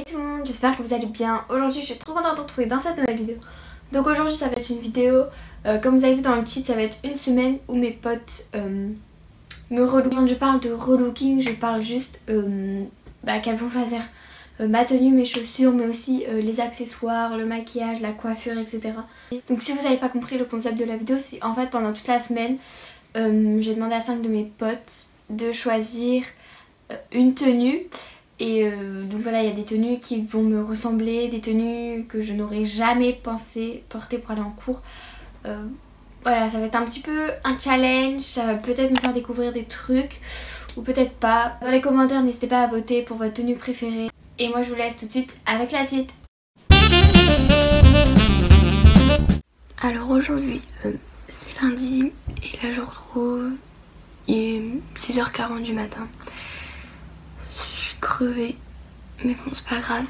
Hey tout le monde, j'espère que vous allez bien. Aujourd'hui je suis trop contente de vous retrouver dans cette nouvelle vidéo. Donc aujourd'hui ça va être une vidéo, comme vous avez vu dans le titre, ça va être une semaine où mes potes me relookent. Quand je parle de relooking, je parle juste qu'elles vont choisir ma tenue, mes chaussures, mais aussi les accessoires, le maquillage, la coiffure, etc. Donc si vous n'avez pas compris le concept de la vidéo, c'est en fait pendant toute la semaine, j'ai demandé à 5 de mes potes de choisir une tenue. Et donc voilà, il y a des tenues qui vont me ressembler, des tenues que je n'aurais jamais pensé porter pour aller en cours. Voilà, ça va être un petit peu un challenge, ça va peut-être me faire découvrir des trucs ou peut-être pas. Dans les commentaires, n'hésitez pas à voter pour votre tenue préférée. Et moi je vous laisse tout de suite avec la suite. Alors aujourd'hui, c'est lundi et là je retrouve, il est 6h40 du matin. Crevée, mais bon c'est pas grave.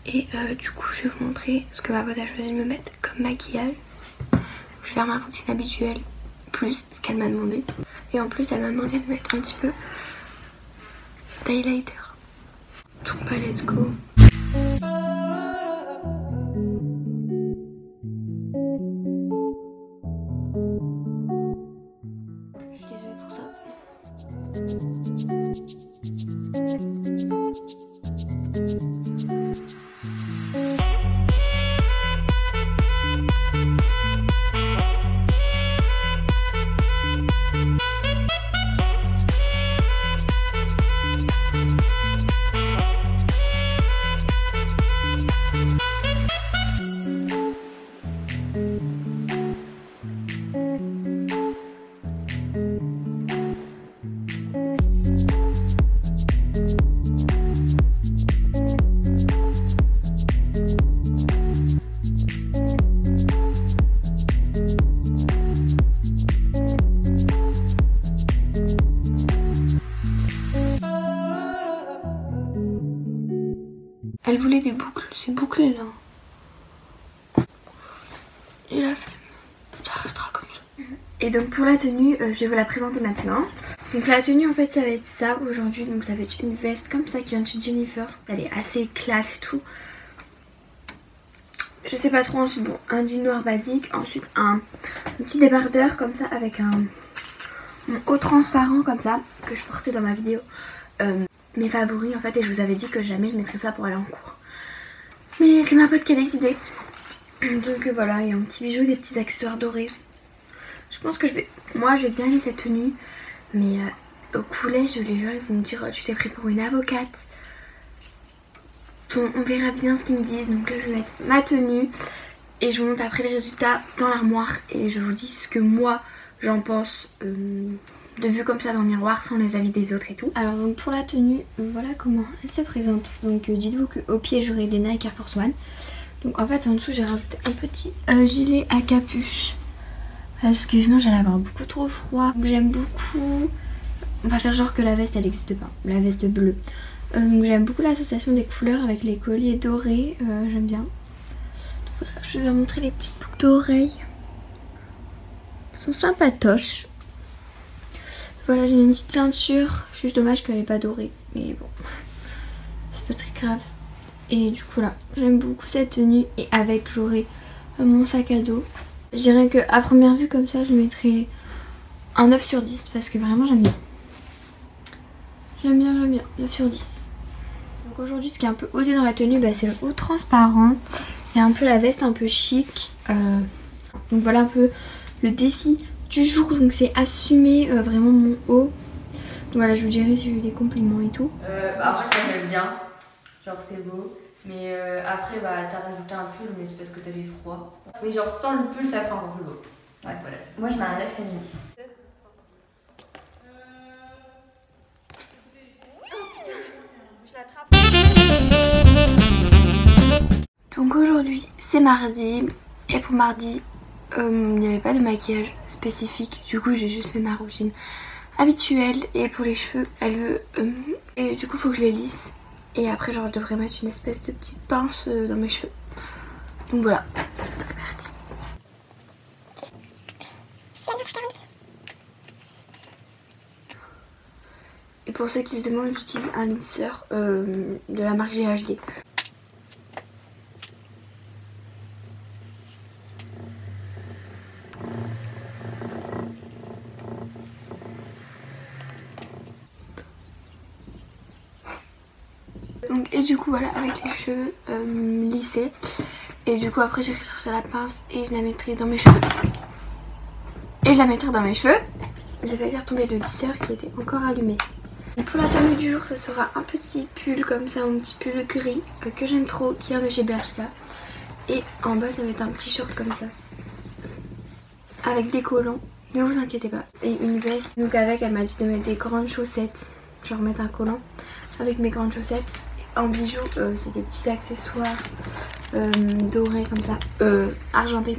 Et du coup je vais vous montrer ce que ma pote a choisi de me mettre comme maquillage. Je vais faire ma routine habituelle plus ce qu'elle m'a demandé, et en plus elle m'a demandé de mettre un petit peu d'highlighter. Donc bah let's go. Je suis désolée pour ça. Elle voulait des boucles, c'est bouclé là. Et la flemme, ça restera comme ça. Et donc pour la tenue, je vais vous la présenter maintenant. Donc la tenue en fait ça va être ça aujourd'hui. Donc ça va être une veste comme ça qui vient de chez Jennifer. Elle est assez classe et tout. Je sais pas trop, ensuite bon, un jean noir basique. Ensuite un petit débardeur comme ça avec mon haut transparent comme ça que je portais dans ma vidéo. Mes favoris en fait, et je vous avais dit que jamais je mettrais ça pour aller en cours. Mais c'est ma pote qui a décidé. Donc voilà, il y a un petit bijou, des petits accessoires dorés. Je pense que je vais bien aimer cette tenue. Mais au collège, les gens ils vont me dire oh, tu t'es pris pour une avocate. Bon, on verra bien ce qu'ils me disent. Donc là je vais mettre ma tenue et je vous montre après les résultats dans l'armoire. Et je vous dis ce que moi j'en pense de vue comme ça dans le miroir, sans les avis des autres et tout. Alors donc pour la tenue, voilà comment elle se présente. Donc dites-vous qu'au pied j'aurai des Nike Air Force One. Donc en fait en dessous j'ai rajouté un petit gilet à capuche, parce que sinon j'allais avoir beaucoup trop froid. J'aime beaucoup, on va faire genre que la veste elle n'existe pas, la veste bleue. Donc j'aime beaucoup l'association des couleurs avec les colliers dorés, j'aime bien. Donc, voilà, je vais vous montrer les petites boucles d'oreilles. Elles sont sympatoches. Voilà, j'ai une petite ceinture, c'est juste dommage qu'elle n'est pas dorée, mais bon, c'est pas très grave. Et du coup là, j'aime beaucoup cette tenue, et avec j'aurai mon sac à dos. Je dirais qu'à première vue comme ça, je mettrais un 9 sur 10 parce que vraiment j'aime bien. J'aime bien, 9 sur 10. Donc aujourd'hui, ce qui est un peu osé dans la tenue, c'est le haut transparent et un peu la veste un peu chic. Donc voilà un peu le défi du jour, donc c'est assumer vraiment mon haut. Donc voilà, je vous dirai si j'ai eu des compliments et tout. Après ça j'aime bien, genre c'est beau, mais après t'as rajouté un pull, mais c'est parce que t'avais froid. Mais genre sans le pull ça fait encore plus beau. Ouais voilà. Moi je mets un 9,5. Donc aujourd'hui c'est mardi, et pour mardi il n'y avait pas de maquillage spécifique, du coup j'ai juste fait ma routine habituelle. Et pour les cheveux, et du coup faut que je les lisse, et après genre je devrais mettre une espèce de petite pince dans mes cheveux. Donc voilà, c'est parti. Et pour ceux qui se demandent, j'utilise un lisseur de la marque GHD. Donc, et du coup voilà, avec les cheveux lissés. Et du coup après j'irai chercher la pince et je la mettrai dans mes cheveux. J'ai failli faire tomber le lisseur qui était encore allumé. Pour la tenue du jour, ça sera un petit pull comme ça, un petit pull gris que j'aime trop, qui vient de chez Bershka. Et en bas ça va être un petit short comme ça, avec des collants, ne vous inquiétez pas. Et une veste, donc avec elle m'a dit de mettre des grandes chaussettes, genre mettre un collant avec mes grandes chaussettes. En bijoux, c'est des petits accessoires dorés comme ça, argentés.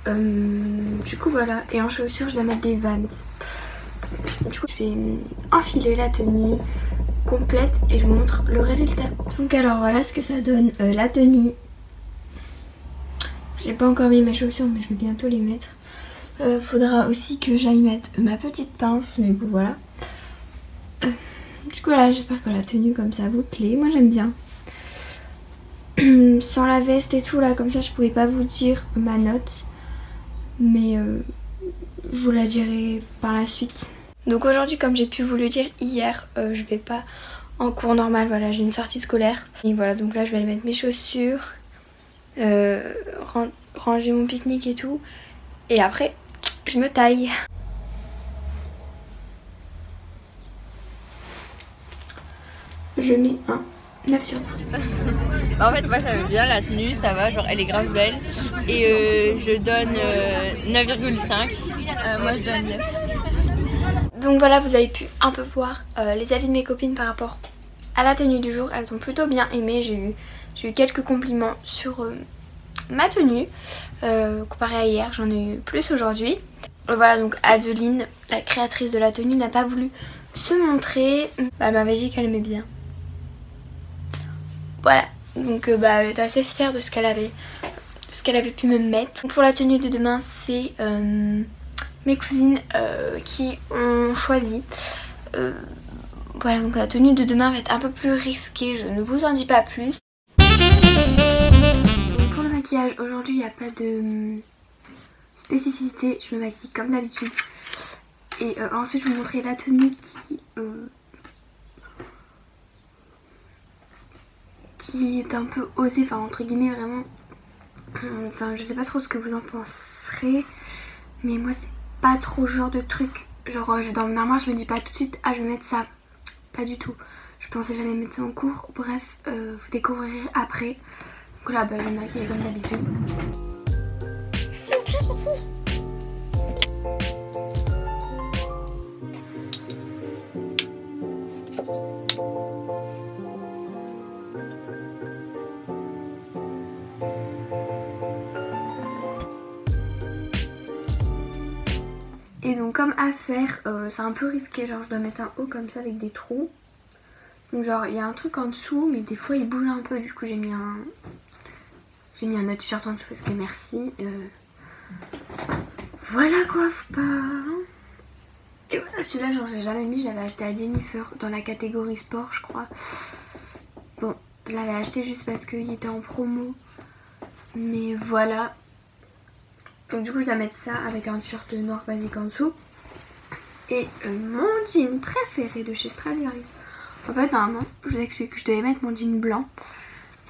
Du coup voilà, et en chaussures je dois mettre des Vans. Du coup je vais enfiler la tenue complète et je vous montre le résultat. Donc alors voilà ce que ça donne, la tenue. J'ai pas encore mis mes chaussures mais je vais bientôt les mettre. Faudra aussi que j'aille mettre ma petite pince, mais bon voilà. Du coup là j'espère que la tenue comme ça vous plaît, moi j'aime bien. Sans la veste et tout là, comme ça je pourrais pas vous dire ma note. Mais je vous la dirai par la suite. Donc aujourd'hui, comme j'ai pu vous le dire hier, je vais pas en cours normal, voilà, j'ai une sortie scolaire. Et voilà, donc là je vais aller mettre mes chaussures, ranger mon pique-nique et tout. Et après, je me taille. Je mets un 9 sur 10. En fait, moi j'aime bien la tenue, ça va, genre elle est grave belle. Et je donne 9,5. Moi je donne 9. Donc voilà, vous avez pu un peu voir les avis de mes copines par rapport à la tenue du jour. Elles ont plutôt bien aimé, j'ai eu quelques compliments sur ma tenue. Comparé à hier, j'en ai eu plus aujourd'hui. Voilà, donc Adeline, la créatrice de la tenue, n'a pas voulu se montrer. Elle m'avait dit qu'elle aimait bien. Voilà, donc elle était assez fière de ce qu'elle avait pu me mettre. Pour la tenue de demain, c'est mes cousines qui ont choisi. Voilà, donc la tenue de demain va être un peu plus risquée, je ne vous en dis pas plus. Donc pour le maquillage, aujourd'hui il n'y a pas de spécificité, je me maquille comme d'habitude. Et ensuite je vais vous montrer la tenue qui est un peu osée, enfin entre guillemets vraiment. Enfin je sais pas trop ce que vous en penserez, mais moi c'est pas trop le genre de truc. Genre dans mon armoire je me dis pas tout de suite ah je vais mettre ça. Pas du tout. Je pensais jamais mettre ça en cours. Bref, vous découvrirez après. Donc là je vais me maquiller comme d'habitude. Et donc comme à faire, c'est un peu risqué, genre je dois mettre un haut comme ça avec des trous. Donc genre il y a un truc en dessous mais des fois il bouge un peu, du coup j'ai mis un autre t-shirt en dessous parce que merci. Voilà quoi, faut pas... Et voilà, celui-là genre j'ai jamais mis, je l'avais acheté à Jennifer dans la catégorie sport je crois. Bon, je l'avais acheté juste parce qu'il était en promo. Mais voilà. Donc du coup je dois mettre ça avec un t-shirt noir basique en dessous. Et mon jean préféré de chez Stradivarius. En fait normalement je vous explique que je devais mettre mon jean blanc.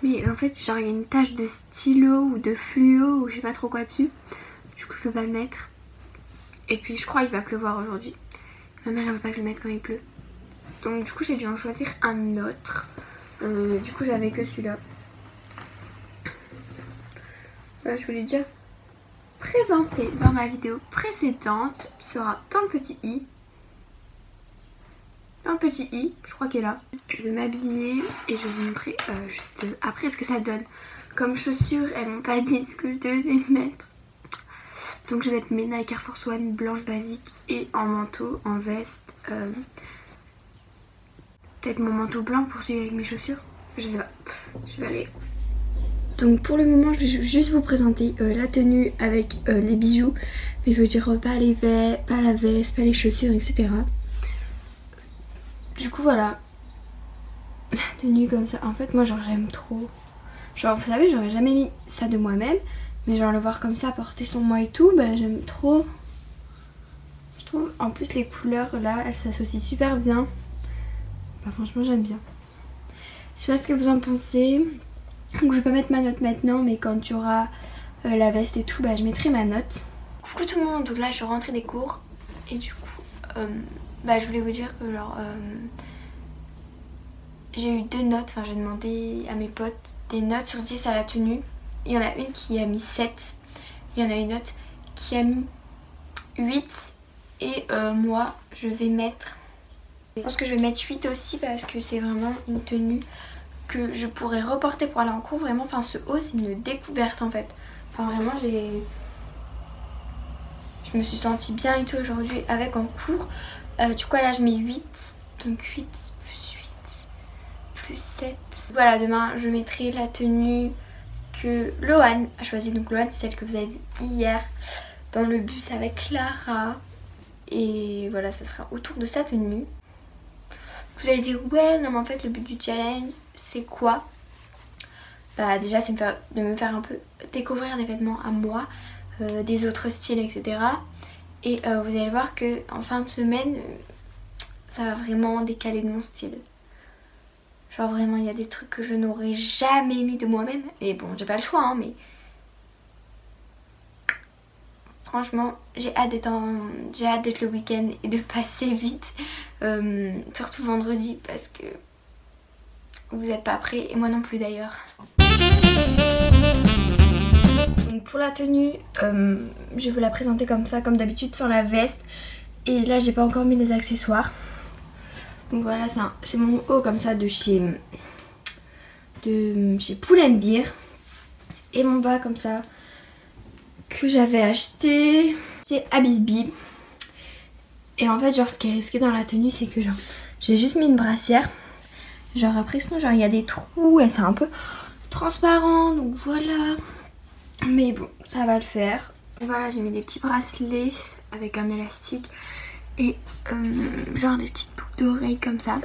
Mais en fait genre il y a une tache de stylo ou de fluo ou je sais pas trop quoi dessus. Du coup je peux pas le mettre. Et puis je crois qu'il va pleuvoir aujourd'hui. Ma mère elle veut pas que je le mette quand il pleut. Donc du coup j'ai dû en choisir un autre. Du coup j'avais que celui-là. Voilà, je voulais déjà présenté dans ma vidéo précédente qui sera dans le petit i. Dans le petit i, je crois qu'elle est là. Je vais m'habiller et je vais vous montrer juste après ce que ça donne. Comme chaussures, elles m'ont pas dit ce que je devais mettre. Donc je vais mettre mes Nike Air Force One blanche basique et en manteau, en veste. Peut-être mon manteau blanc pour suivre avec mes chaussures. Je sais pas. Je vais aller. Donc pour le moment je vais juste vous présenter la tenue avec les bijoux. Mais je veux dire pas la veste, pas les chaussures, etc. Du coup voilà. La tenue comme ça. En fait moi genre j'aime trop. Genre vous savez j'aurais jamais mis ça de moi-même. Mais genre le voir comme ça porter son moi et tout, bah j'aime trop. Je trouve en plus les couleurs là elles s'associent super bien. Bah franchement j'aime bien. Je sais pas ce que vous en pensez. Donc je vais pas mettre ma note maintenant, mais quand tu auras la veste et tout, bah je mettrai ma note. Coucou tout le monde, donc là je suis rentrée des cours. Et du coup, bah je voulais vous dire que genre... j'ai eu 2 notes, enfin j'ai demandé à mes potes des notes sur 10 à la tenue. Il y en a une qui a mis 7, il y en a une autre qui a mis 8 et moi je vais mettre... Je pense que je vais mettre 8 aussi parce que c'est vraiment une tenue que je pourrais reporter pour aller en cours. Vraiment, enfin ce haut c'est une découverte en fait. Enfin vraiment je me suis sentie bien et tout aujourd'hui avec en cours. Du coup là je mets 8, donc 8 plus 7. Voilà, demain je mettrai la tenue que Lohan a choisie. Donc Lohan c'est celle que vous avez vue hier dans le bus avec Clara. Et voilà, ça sera autour de sa tenue. Vous allez dire ouais non mais en fait le but du challenge c'est quoi? Bah déjà c'est de me faire un peu découvrir des vêtements à moi, des autres styles etc. Et vous allez voir que en fin de semaine ça va vraiment décaler de mon style. Genre vraiment il y a des trucs que je n'aurais jamais mis de moi-même. Et bon j'ai pas le choix hein, mais franchement j'ai hâte d'être le week-end et de passer vite. Surtout vendredi parce que vous n'êtes pas prêts et moi non plus d'ailleurs. Donc pour la tenue, je vais vous la présenter comme ça, comme d'habitude sans la veste. Et là j'ai pas encore mis les accessoires. Donc voilà, c'est mon haut comme ça de chez Pull&Bear. Et mon bas comme ça que j'avais acheté, c'est Abisby. Et en fait genre ce qui est risqué dans la tenue c'est que genre j'ai juste mis une brassière. Genre après sinon genre il y a des trous et c'est un peu transparent donc voilà. Mais bon ça va le faire. Et voilà j'ai mis des petits bracelets avec un élastique et genre des petites boucles d'oreilles comme ça.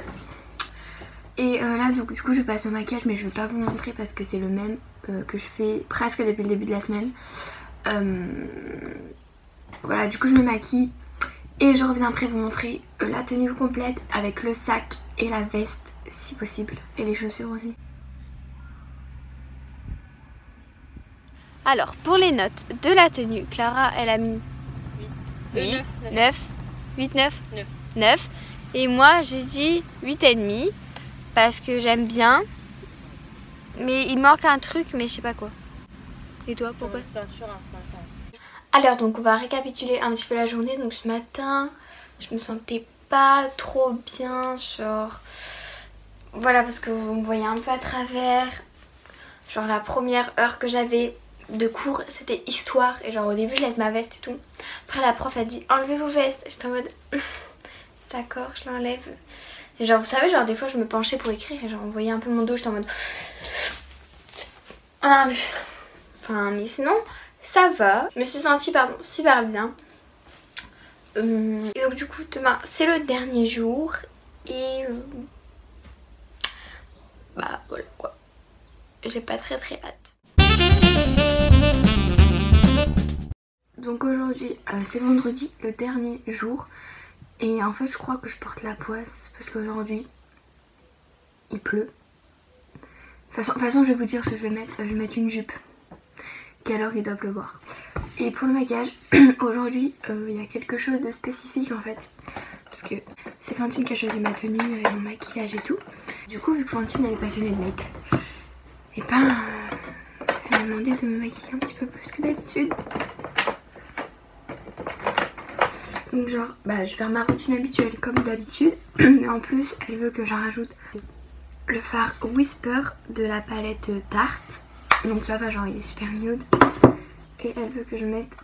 Et là donc, du coup je passe au maquillage mais je vais pas vous montrer parce que c'est le même que je fais presque depuis le début de la semaine. Voilà du coup je me maquille et je reviens après vous montrer la tenue complète avec le sac et la veste si possible et les chaussures aussi. Alors pour les notes de la tenue, Clara elle a mis 9 et moi j'ai dit 8,5 parce que j'aime bien mais il manque un truc mais je sais pas quoi. Et toi pourquoi? Alors donc on va récapituler un petit peu la journée. Donc ce matin je me sentais pas trop bien, genre voilà parce que vous me voyez un peu à travers. Genre la première heure que j'avais de cours c'était histoire et genre au début je laisse ma veste et tout. Après la prof a dit enlevez vos vestes, j'étais en mode d'accord je l'enlève. Et genre vous savez genre des fois je me penchais pour écrire et genre on voyait un peu mon dos, j'étais en mode ah, enfin mais sinon ça va, je me suis sentie super bien. Et donc du coup demain c'est le dernier jour et bah voilà quoi, j'ai pas très hâte. Donc aujourd'hui c'est vendredi, le dernier jour et en fait je crois que je porte la poisse parce qu'aujourd'hui il pleut. De toute façon je vais vous dire ce que je vais mettre, je vais mettre une jupe. Quelle heure il doit pleuvoir. Et pour le maquillage, aujourd'hui il y a quelque chose de spécifique en fait. Parce que c'est Fantine qui a choisi ma tenue et mon maquillage et tout. Du coup vu que Fantine elle est passionnée de make, et ben elle m'a demandé de me maquiller un petit peu plus que d'habitude. Donc genre bah je vais faire ma routine habituelle comme d'habitude. Mais en plus elle veut que j'en rajoute le fard Whisper de la palette Tarte. Donc ça va genre il est super nude. Et elle veut que je mette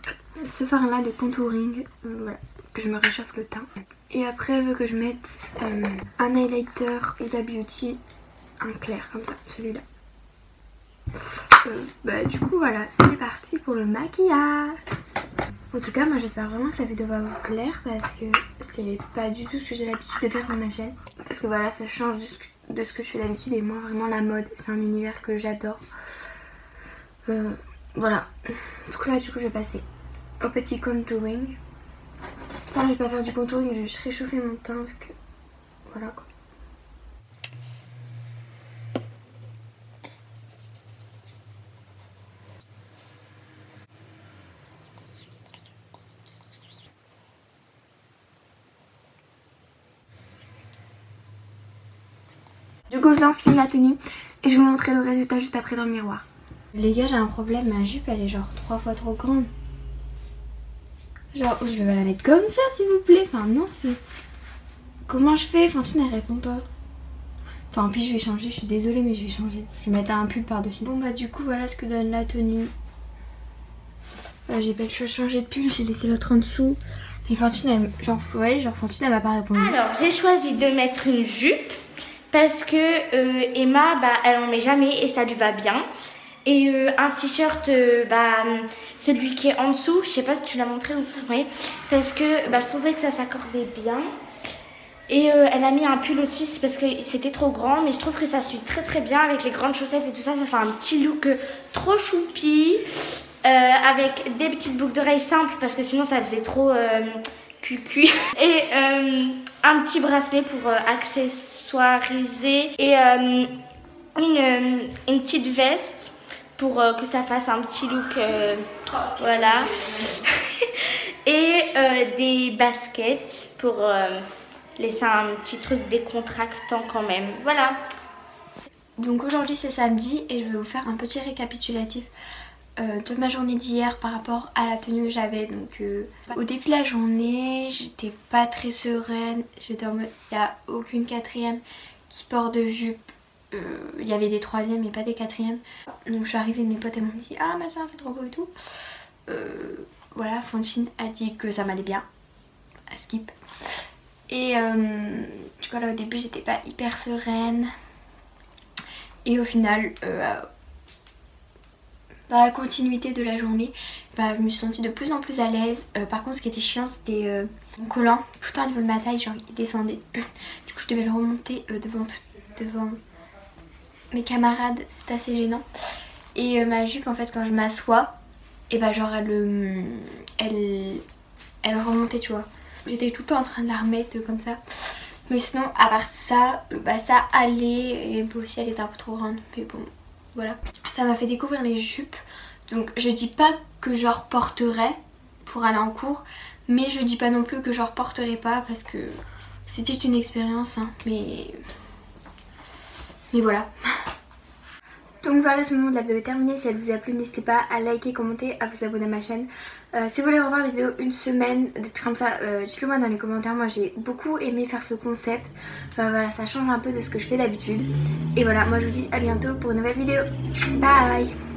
ce fard là de contouring, voilà, que je me réchauffe le teint. Et après elle veut que je mette un highlighter Huda Beauty, un clair comme ça, celui-là. Bah du coup voilà, c'est parti pour le maquillage. En tout cas moi j'espère vraiment que cette vidéo va vous plaire parce que c'est pas du tout ce que j'ai l'habitude de faire sur ma chaîne. Parce que voilà ça change de ce que je fais d'habitude et moi vraiment la mode c'est un univers que j'adore. Voilà, donc là du coup je vais passer au petit contouring. Enfin je vais pas faire du contouring, je vais juste réchauffer mon teint vu que voilà quoi. Du coup je vais enfiler la tenue et je vais vous montrer le résultat juste après dans le miroir. Les gars, j'ai un problème, ma jupe elle est genre 3 fois trop grande. Genre je vais la mettre comme ça s'il vous plaît. Enfin non, c'est... Comment je fais? Fantine elle répond pas. Tant pis, je vais changer, je suis désolée mais je vais changer. Je vais mettre un pull par dessus. Bon bah du coup voilà ce que donne la tenue. J'ai pas le choix de changer de pull, j'ai laissé l'autre en dessous. Et Fantine elle, genre, vous voyez, genre Fantine elle m'a pas répondu. Alors j'ai choisi de mettre une jupe parce que Emma bah elle en met jamais et ça lui va bien. Et un t-shirt, celui qui est en dessous, je sais pas si tu l'as montré ou pas, ouais, parce que je trouvais que ça s'accordait bien. Et elle a mis un pull au-dessus, c'est parce que c'était trop grand, mais je trouve que ça suit très très bien avec les grandes chaussettes et tout ça. Ça fait un petit look trop choupi, avec des petites boucles d'oreilles simples, parce que sinon ça faisait trop cucu. Et un petit bracelet pour accessoiriser, et une petite veste pour que ça fasse un petit look, voilà. Et des baskets pour laisser un petit truc décontractant quand même, voilà. Donc aujourd'hui c'est samedi et je vais vous faire un petit récapitulatif de ma journée d'hier par rapport à la tenue que j'avais. Donc au début de la journée j'étais pas très sereine, j'étais en mode il n'y a aucune quatrième qui porte de jupe. Il y avait des troisièmes mais pas des quatrièmes. Donc je suis arrivée, mes potes elles m'ont dit ah machin c'est trop beau et tout. Voilà, Fantine a dit que ça m'allait bien, à skip. Et du coup là au début j'étais pas hyper sereine. Et au final dans la continuité de la journée je me suis sentie de plus en plus à l'aise. Par contre ce qui était chiant c'était mon collant, tout le temps au niveau de ma taille genre il descendait. Du coup je devais le remonter devant mes camarades, c'est assez gênant. Et ma jupe en fait quand je m'assois et genre elle remontait tu vois. J'étais tout le temps en train de la remettre comme ça. Mais sinon à part ça, ça allait. Et aussi elle était un peu trop grande. Mais bon voilà. Ça m'a fait découvrir les jupes. Donc je dis pas que je reporterai pour aller en cours. Mais je dis pas non plus que je reporterai pas parce que c'était une expérience hein. Mais voilà. Donc voilà, ce moment de la vidéo est terminé. Si elle vous a plu, n'hésitez pas à liker, commenter, à vous abonner à ma chaîne. Si vous voulez revoir des vidéos une semaine, des trucs comme ça, dites-le moi dans les commentaires. Moi j'ai beaucoup aimé faire ce concept. Voilà, ça change un peu de ce que je fais d'habitude. Et voilà, moi je vous dis à bientôt pour une nouvelle vidéo. Bye!